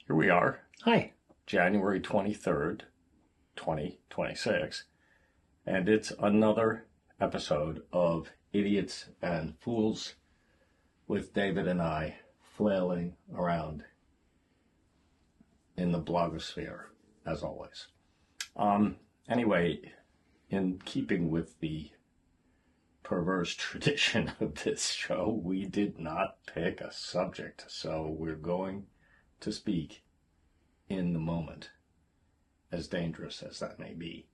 Here we are, Hi. January 23rd, 2026, and it's another episode of Idiots and Fools with David and I flailing around in the blogosphere, as always. Anyway, in keeping with the perverse tradition of this show, we did not pick a subject, so we're going to speak in the moment, as dangerous as that may be.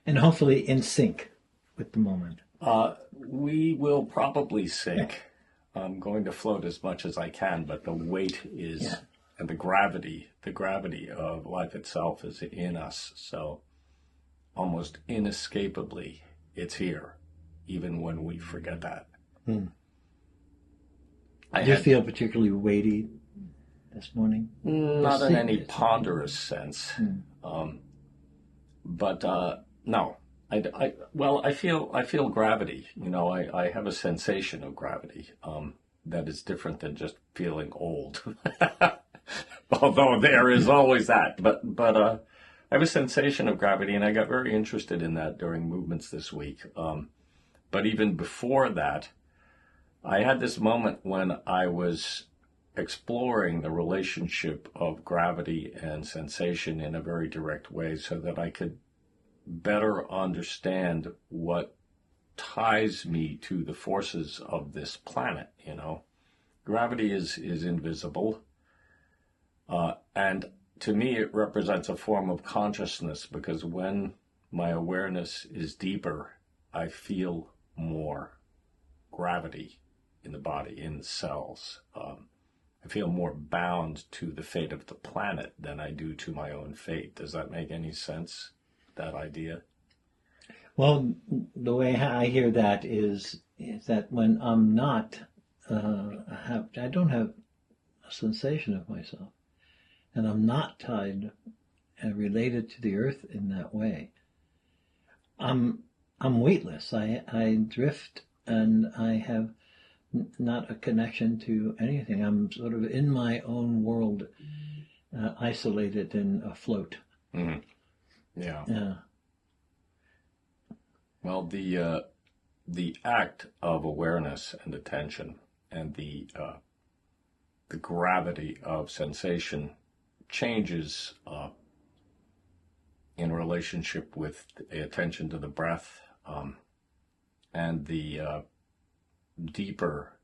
And hopefully in sync with the moment. We will probably sink. I'm going to float as much as I can, but the weight is, and the gravity of life itself is in us. So almost inescapably, it's here, even when we forget that. I do feel particularly weighty this morning. Not in any ponderous sense. But no. I feel gravity. You know, I have a sensation of gravity that is different than just feeling old. Although there is always that. But I have a sensation of gravity, and I got very interested in that during movements this week. But even before that, I had this moment when I was exploring the relationship of gravity and sensation in a very direct way so that I could better understand what ties me to the forces of this planet, you know. Gravity is invisible, and to me it represents a form of consciousness, because when my awareness is deeper, I feel more gravity in the body, in the cells. I feel more bound to the fate of the planet than I do to my own fate. Does that make any sense, that idea? Well, the way I hear that is that when I'm not, I don't have a sensation of myself, and I'm not tied and related to the earth in that way. I'm weightless. I drift, and I have not a connection to anything. I'm sort of in my own world, isolated and afloat. Mm-hmm. Yeah. Well, the act of awareness and attention and the gravity of sensation changes in relationship with the attention to the breath and the deeper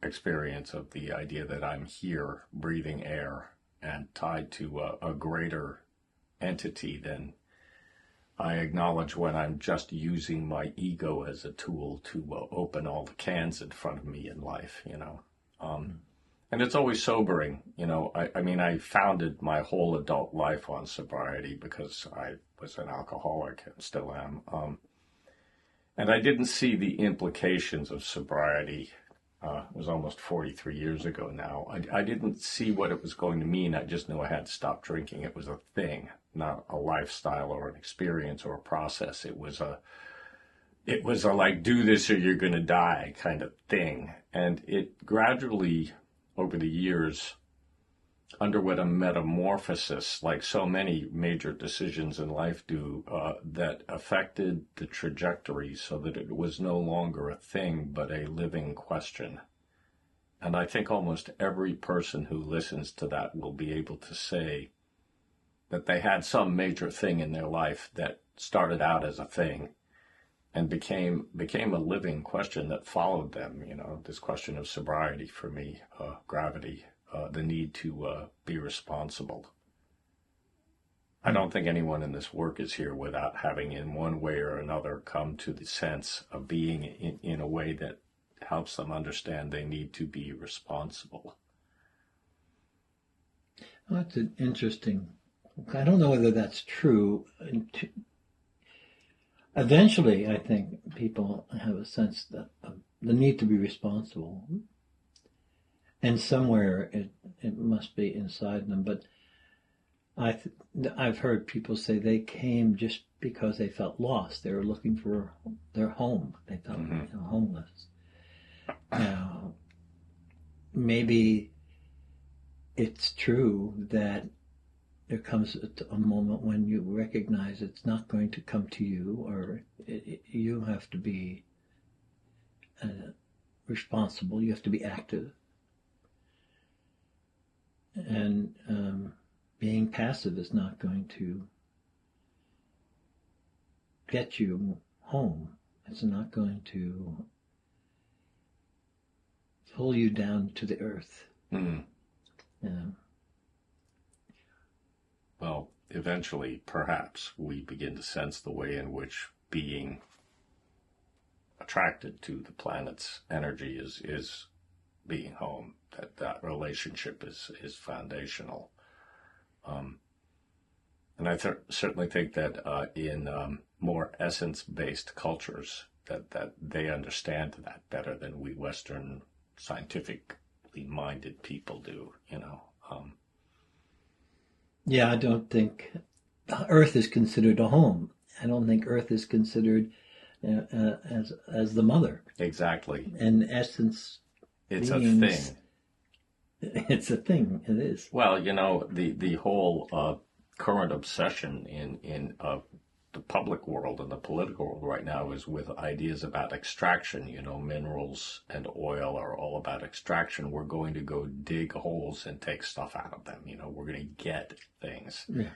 experience of the idea that I'm here breathing air and tied to a greater entity than I acknowledge when I'm just using my ego as a tool to open all the cans in front of me in life, you know. And it's always sobering, you know. I mean, I founded my whole adult life on sobriety because I was an alcoholic and still am. And I didn't see the implications of sobriety. It was almost 43 years ago now. I didn't see what it was going to mean. I just knew I had to stop drinking. It was a thing, not a lifestyle or an experience or a process. It was a like, do this or you're going to die kind of thing. And it gradually, over the years, underwent a metamorphosis, like so many major decisions in life do, that affected the trajectory so that it was no longer a thing, but a living question. And I think almost every person who listens to that will be able to say that they had some major thing in their life that started out as a thing and became a living question that followed them, you know, this question of sobriety for me, gravity, the need to be responsible. I don't think anyone in this work is here without having in one way or another come to the sense of being in a way that helps them understand they need to be responsible. Well, that's an interesting. I don't know whether that's true. Eventually, I think people have a sense that of the need to be responsible. And somewhere it must be inside them. But I've heard people say they came just because they felt lost. They were looking for their home. They felt homeless. Now, maybe it's true that there comes a moment when you recognize it's not going to come to you, or you have to be responsible, you have to be active. And being passive is not going to get you home. It's not going to pull you down to the earth. Mm. Yeah. Well, eventually, perhaps, we begin to sense the way in which being attracted to the planet's energy is being home. That relationship is foundational. And I certainly think that in more essence-based cultures, that they understand that better than we Western scientifically minded people do, you know. Yeah, I don't think Earth is considered a home. I don't think Earth is considered as the mother. Exactly. In essence, It's beings, a thing. It's a thing. It is. Well, you know, the whole current obsession in the public world and the political world right now is with ideas about extraction. You know, minerals and oil are all about extraction. We're going to go dig holes and take stuff out of them. You know, we're going to get things. Yeah.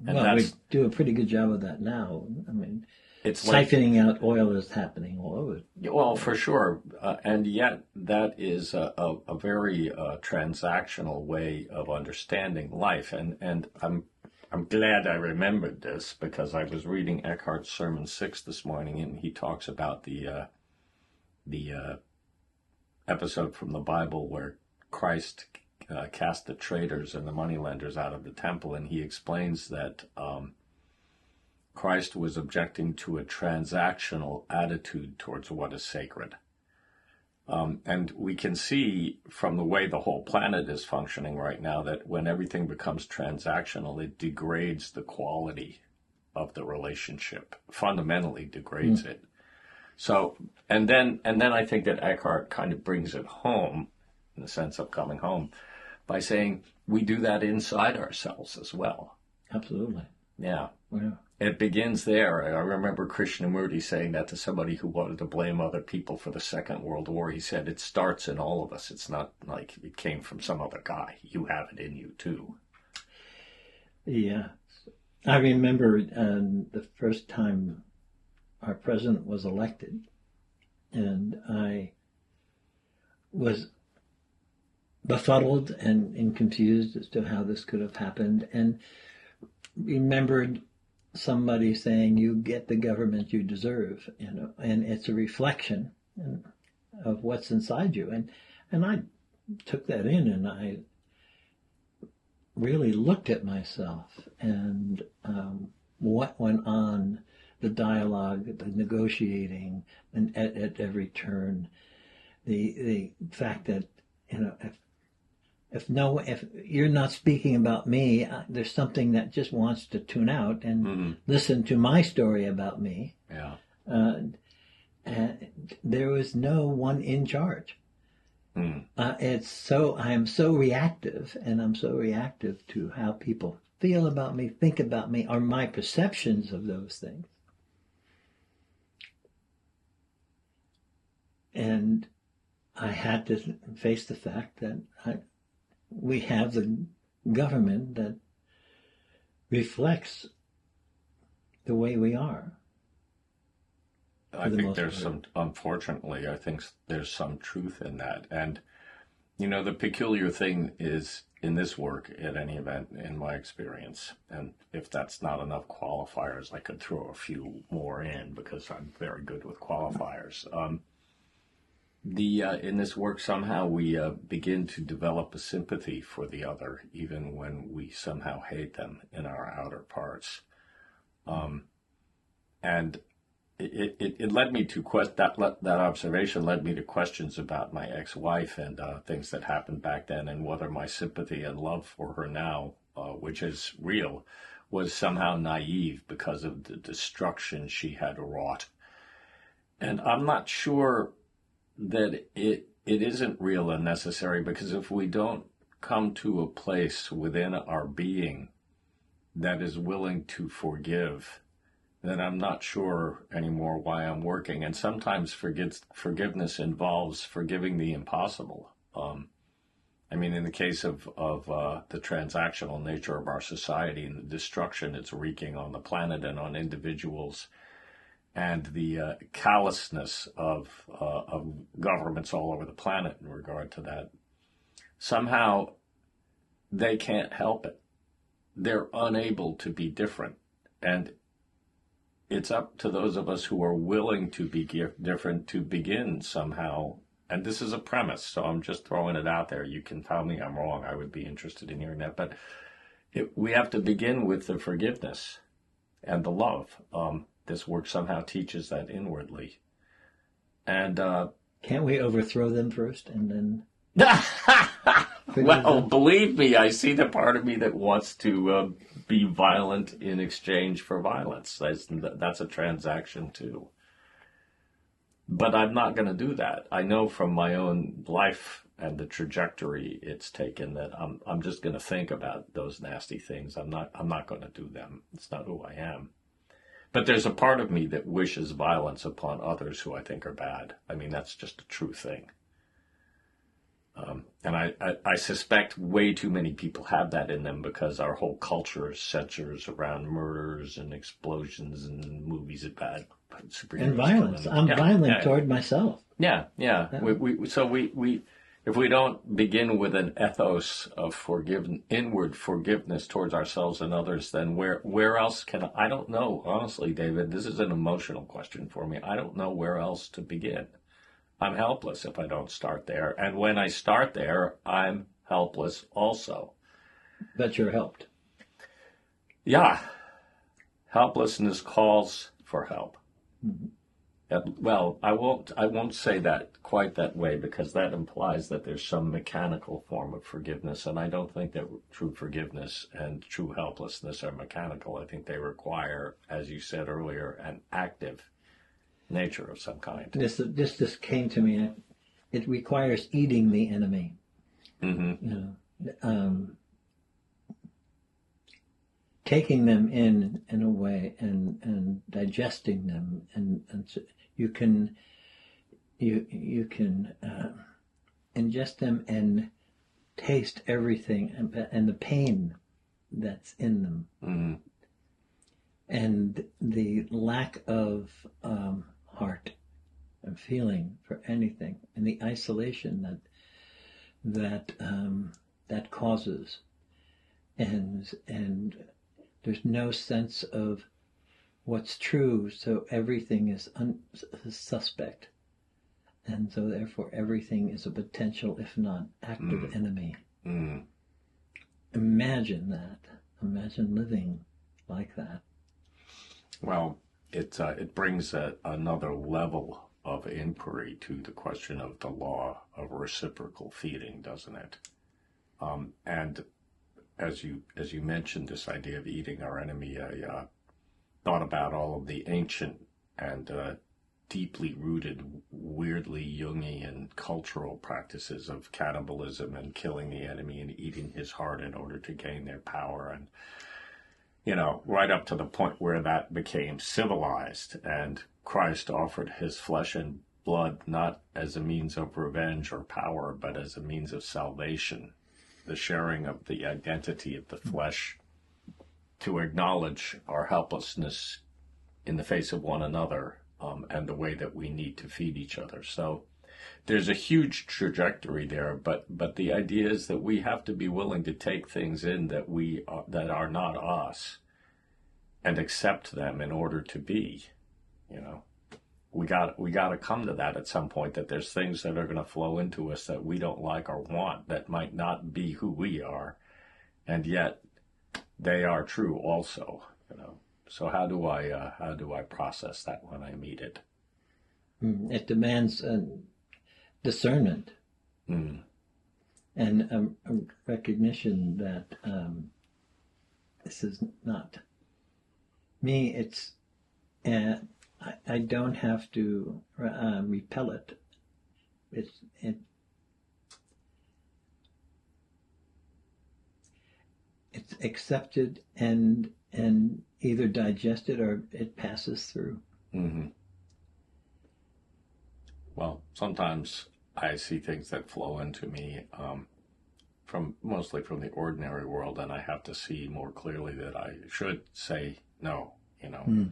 And Well, we do a pretty good job of that now. I mean, it's like, siphoning out oil is happening all over. well, for sure. And yet that is a very transactional way of understanding life. And I'm glad I remembered this because I was reading Eckhart's Sermon 6 this morning, and he talks about the episode from the Bible where Christ cast the traders and the moneylenders out of the temple, and he explains that Christ was objecting to a transactional attitude towards what is sacred. And we can see from the way the whole planet is functioning right now that when everything becomes transactional, it degrades the quality of the relationship, fundamentally degrades it. So, and then I think that Eckhart kind of brings it home, in the sense of coming home, by saying we do that inside ourselves as well. Absolutely. Yeah. Yeah. It begins there. I remember Krishnamurti saying that to somebody who wanted to blame other people for the Second World War. He said, it starts in all of us. It's not like it came from some other guy. You have it in you, too. Yeah. I remember the first time our president was elected, and I was befuddled and confused as to how this could have happened, and remembered somebody saying, you get the government you deserve, you know, and it's a reflection of what's inside you. And I took that in, and I really looked at myself and what went on, the dialogue, the negotiating, and at every turn, the fact that, you know, if you're not speaking about me, there's something that just wants to tune out and listen to my story about me. Yeah. And there was no one in charge. I am so reactive, and I'm so reactive to how people feel about me, think about me, or my perceptions of those things. And I had to face the fact that we have the government that reflects the way we are. I think there's some, unfortunately, I think there's some truth in that. And, you know, the peculiar thing is in this work, at any event, in my experience, and if that's not enough qualifiers, I could throw a few more in because I'm very good with qualifiers. In this work, somehow we begin to develop a sympathy for the other, even when we somehow hate them in our outer parts. And it led me to that observation led me to questions about my ex-wife and things that happened back then, and whether my sympathy and love for her now, which is real, was somehow naive because of the destruction she had wrought. And I'm not sure that it isn't real and necessary, because if we don't come to a place within our being that is willing to forgive, then I'm not sure anymore why I'm working. And sometimes forgiveness involves forgiving the impossible. I mean, in the case of the transactional nature of our society and the destruction it's wreaking on the planet and on individuals, and the callousness of governments all over the planet in regard to that, somehow they can't help it. They're unable to be different. And it's up to those of us who are willing to be different to begin somehow. And this is a premise, so I'm just throwing it out there. You can tell me I'm wrong. I would be interested in hearing that. But we have to begin with the forgiveness and the love. This work somehow teaches that inwardly. And can't we overthrow them first and then? Well, believe me, I see the part of me that wants to be violent in exchange for violence. That's a transaction too. But I'm not going to do that. I know from my own life and the trajectory it's taken that I'm just going to think about those nasty things. I'm not going to do them. It's not who I am. But there's a part of me that wishes violence upon others who I think are bad. I mean, that's just a true thing. And I suspect way too many people have that in them because our whole culture centers around murders and explosions and movies of bad superheroes. And violence. I'm violent toward myself. Yeah. So if we don't begin with an ethos of inward forgiveness towards ourselves and others, then where else I don't know, honestly, David, this is an emotional question for me. I don't know where else to begin. I'm helpless if I don't start there. And when I start there, I'm helpless also. But you're helped. Yeah. Helplessness calls for help. Mm-hmm. Well, I won't say that quite that way because that implies that there's some mechanical form of forgiveness. And I don't think that true forgiveness and true helplessness are mechanical. I think they require, as you said earlier, an active nature of some kind. This came to me. It requires eating the enemy. Mm-hmm. Taking them in a way and digesting them, and so you can ingest them and taste everything and the pain that's in them. Mm-hmm. And the lack of heart and feeling for anything, and the isolation that causes, and there's no sense of what's true, so everything is suspect, and so therefore everything is a potential, if not active, enemy. Mm. Imagine that. Imagine living like that. Well, it brings another level of inquiry to the question of the law of reciprocal feeding, doesn't it? And as you mentioned, this idea of eating our enemy, I thought about all of the ancient and deeply rooted, weirdly Jungian cultural practices of cannibalism and killing the enemy and eating his heart in order to gain their power, and right up to the point where that became civilized, and Christ offered his flesh and blood not as a means of revenge or power, but as a means of salvation, the sharing of the identity of the flesh, to acknowledge our helplessness in the face of one another, and the way that we need to feed each other. So there's a huge trajectory there, but the idea is that we have to be willing to take things in that that are not us and accept them in order to be. We got to come to that at some point, that there's things that are going to flow into us that we don't like or want, that might not be who we are, and yet they are true also. So how do I process that when I meet it? It demands discernment and a recognition that this is not me. It's I don't have to repel it. it's accepted and either digested or it passes through. Hmm. Well, sometimes I see things that flow into me mostly from the ordinary world, and I have to see more clearly that I should say no, you know. Mm.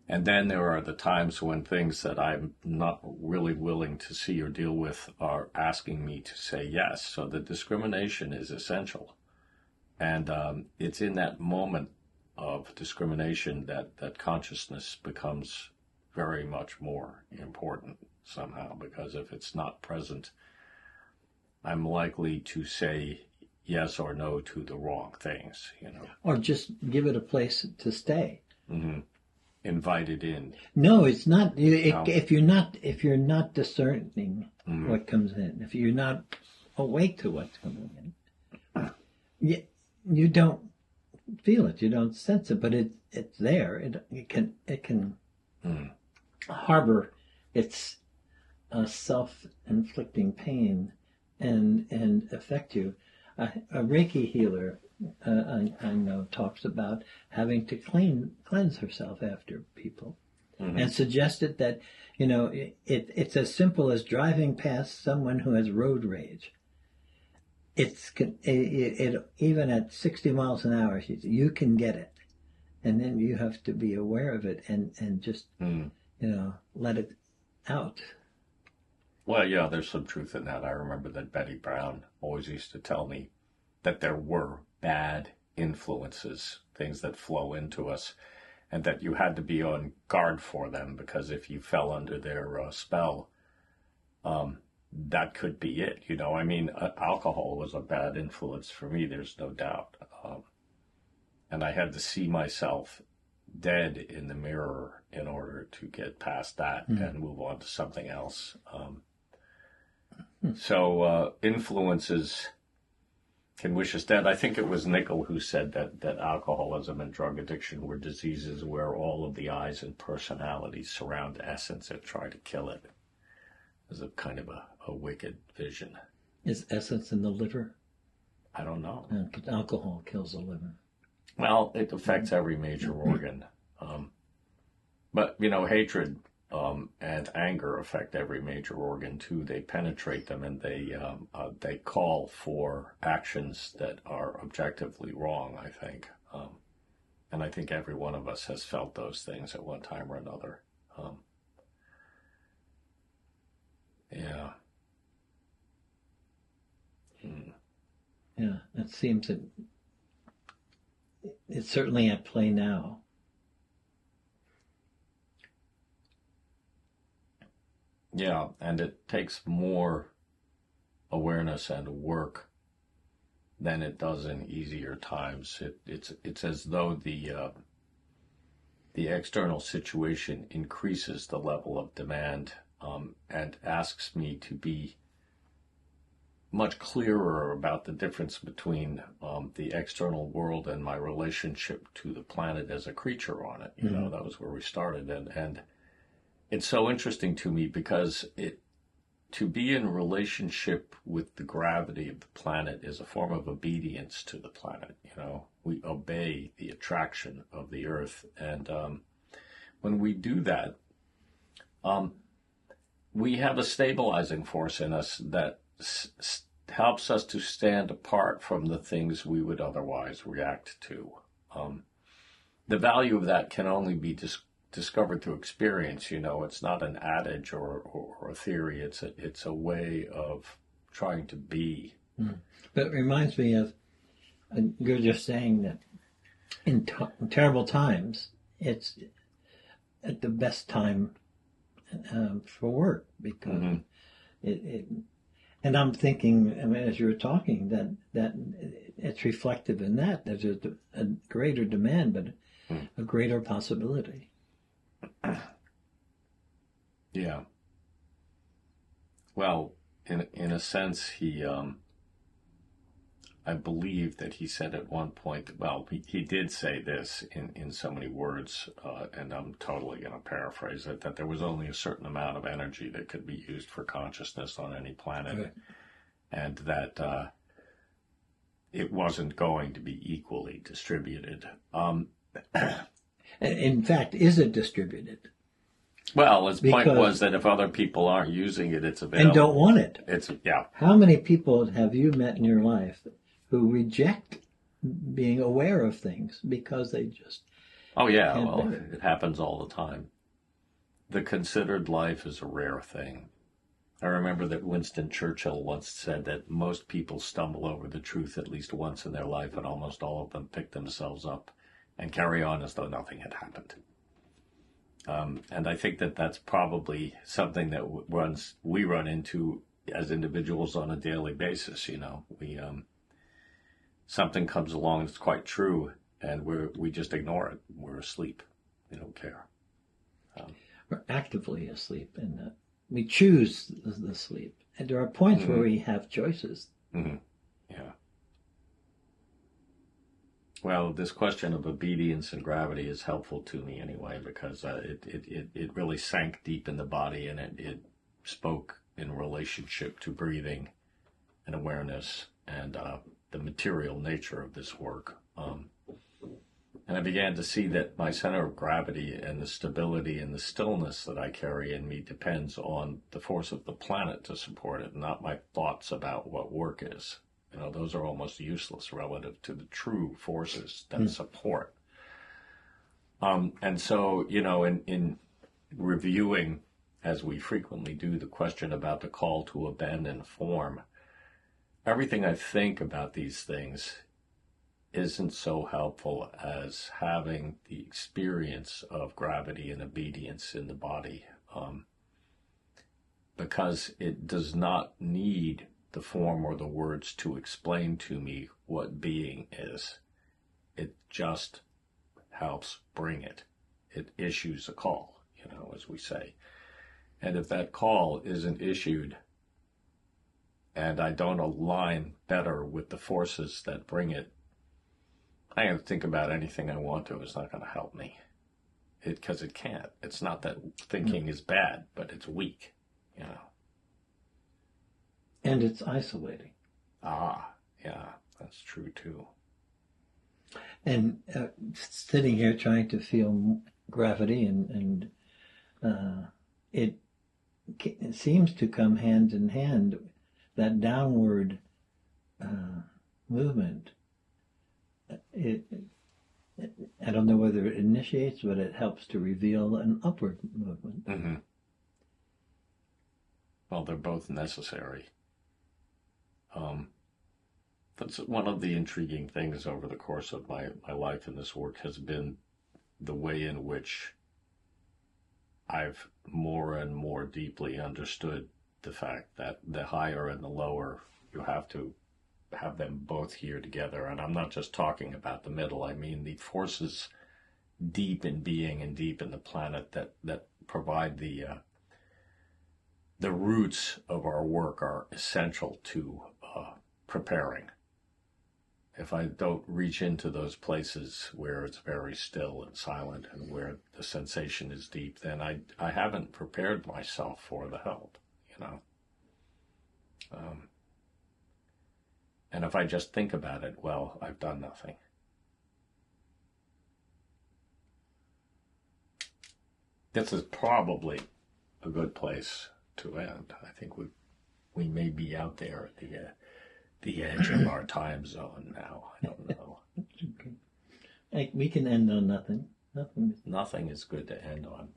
And then there are the times when things that I'm not really willing to see or deal with are asking me to say yes. So the discrimination is essential. And it's in that moment of discrimination that consciousness becomes very much more important somehow, because if it's not present, I'm likely to say yes or no to the wrong things, you know. Or just give it a place to stay. Mm-hmm. Invited in. No, it's not. No. If you're not discerning what comes in, if you're not awake to what's coming in, you don't feel it. You don't sense it, but it's there. It can harbor its self-inflicting pain and affect you. A Reiki healer I know talks about having to cleanse herself after people, and suggested that it's as simple as driving past someone who has road rage. It even at 60 miles an hour, you can get it, and then you have to be aware of it and just let it out. Well, yeah, there's some truth in that. I remember that Betty Brown always used to tell me that there were bad influences, things that flow into us, and that you had to be on guard for them, because if you fell under their spell, that could be it. You know, I mean, alcohol was a bad influence for me, there's no doubt. And I had to see myself dead in the mirror in order to get past that and move on to something else. So influences can wish us dead. I think it was Nichol who said that alcoholism and drug addiction were diseases where all of the eyes and personalities surround essence and try to kill it. It's a kind of a wicked vision. Is essence in the liver? I don't know. Alcohol kills the liver. Well, it affects every major organ. But, hatred and anger affect every major organ too. They penetrate them, and they call for actions that are objectively wrong, I think. And I think every one of us has felt those things at one time or another. Yeah. Yeah, it seems that it's certainly at play now. Yeah, and it takes more awareness and work than it does in easier times. It's as though the external situation increases the level of demand and asks me to be much clearer about the difference between the external world and my relationship to the planet as a creature on it. You know, that was where we started, and it's so interesting to me because to be in relationship with the gravity of the planet is a form of obedience to the planet. You know, we obey the attraction of the earth, and when we do that, we have a stabilizing force in us that helps us to stand apart from the things we would otherwise react to. The value of that can only be discovered through experience. You know, it's not an adage or a theory. It's a way of trying to be. But it reminds me of you're just saying that in terrible times, it's at the best time for work, because and I'm thinking, I mean, as you were talking, that it's reflective in that there's a greater demand, but a greater possibility. Yeah. Well, in a sense, I believe that he said at one point, well, he did say this in so many words, and I'm totally going to paraphrase it, that there was only a certain amount of energy that could be used for consciousness on any planet. Right. And that it wasn't going to be equally distributed. In fact, is it distributed? Well, his point Because- was that if other people aren't using it, it's available. And don't want it. Yeah. How many people have you met in your life who reject being aware of things because they just... Oh, yeah. Can't Well, bear it. it happens all the time. The considered life is a rare thing. I remember that Winston Churchill once said that most people stumble over the truth at least once in their life, and almost all of them pick themselves up and carry on as though nothing had happened. And I think that that's probably something that we run into as individuals on a daily basis. You know, something comes along that's quite true, and we just ignore it. We're asleep. We don't care. We're actively asleep, and we choose the sleep. And there are points where we have choices. Mm-hmm. Yeah. Well, this question of obedience and gravity is helpful to me anyway, because it really sank deep in the body, and it spoke in relationship to breathing and awareness and the material nature of this work. And I began to see that my center of gravity and the stability and the stillness that I carry in me depends on the force of the planet to support it, not my thoughts about what work is. You know, those are almost useless relative to the true forces that support. And so, you know, in reviewing, as we frequently do, the question about the call to abandon form, everything I think about these things isn't so helpful as having the experience of gravity and obedience in the body, because it does not need the form or the words to explain to me what being is. It just helps bring it. It issues a call, you know, as we say. And if that call isn't issued and I don't align better with the forces that bring it, I can think about anything I want to. It's not going to help me. Because it can't. It's not that thinking is bad, but it's weak, you know. And it's isolating. Ah, yeah, that's true too. And sitting here trying to feel gravity, and it seems to come hand in hand, that downward movement. I don't know whether it initiates, but it helps to reveal an upward movement. Mm-hmm. Well, they're both necessary. That's one of the intriguing things over the course of my life in this work has been the way in which I've more and more deeply understood the fact that the higher and the lower, you have to have them both here together. And I'm not just talking about the middle. I mean the forces deep in being and deep in the planet that provide the roots of our work are essential to preparing. If I don't reach into those places where it's very still and silent and where the sensation is deep, then I haven't prepared myself for the help, you know. And if I just think about it, well, I've done nothing. This is probably a good place to end. I think we may be out there at the edge of our time zone now. I don't know. We can end on nothing. Nothing is good to end on.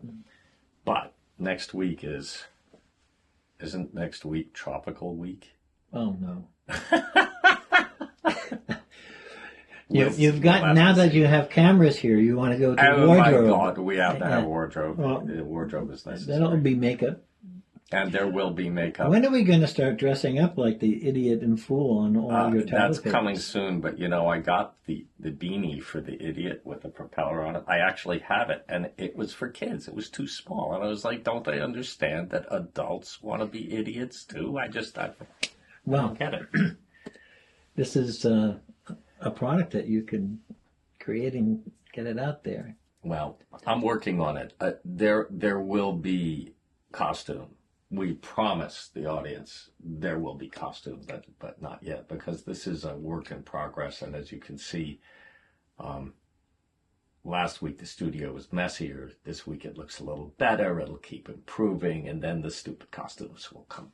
But next week isn't next week tropical week? Oh no. You've got, now that you have cameras here, you want to go to wardrobe. Oh my God, we have to have wardrobe. Well, the wardrobe is necessary. That'll be makeup. And there will be makeup. When are we going to start dressing up like the idiot and fool on all your That's papers? coming soon, but you know, I got the beanie for the idiot with the propeller on it. I actually have it, and it was for kids. It was too small. And I was like, don't they understand that adults want to be idiots too? I don't get it. This is a product that you can create and get it out there. Well, I'm working on it. There will be costume. we promise the audience there will be costumes, but not yet, because this is a work in progress. And as you can see, last week the studio was messier. This week it looks a little better. It'll keep improving, and then the stupid costumes will come.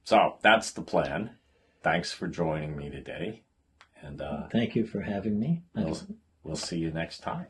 So that's the plan. Thanks for joining me today. And thank you for having me. we'll see you next time.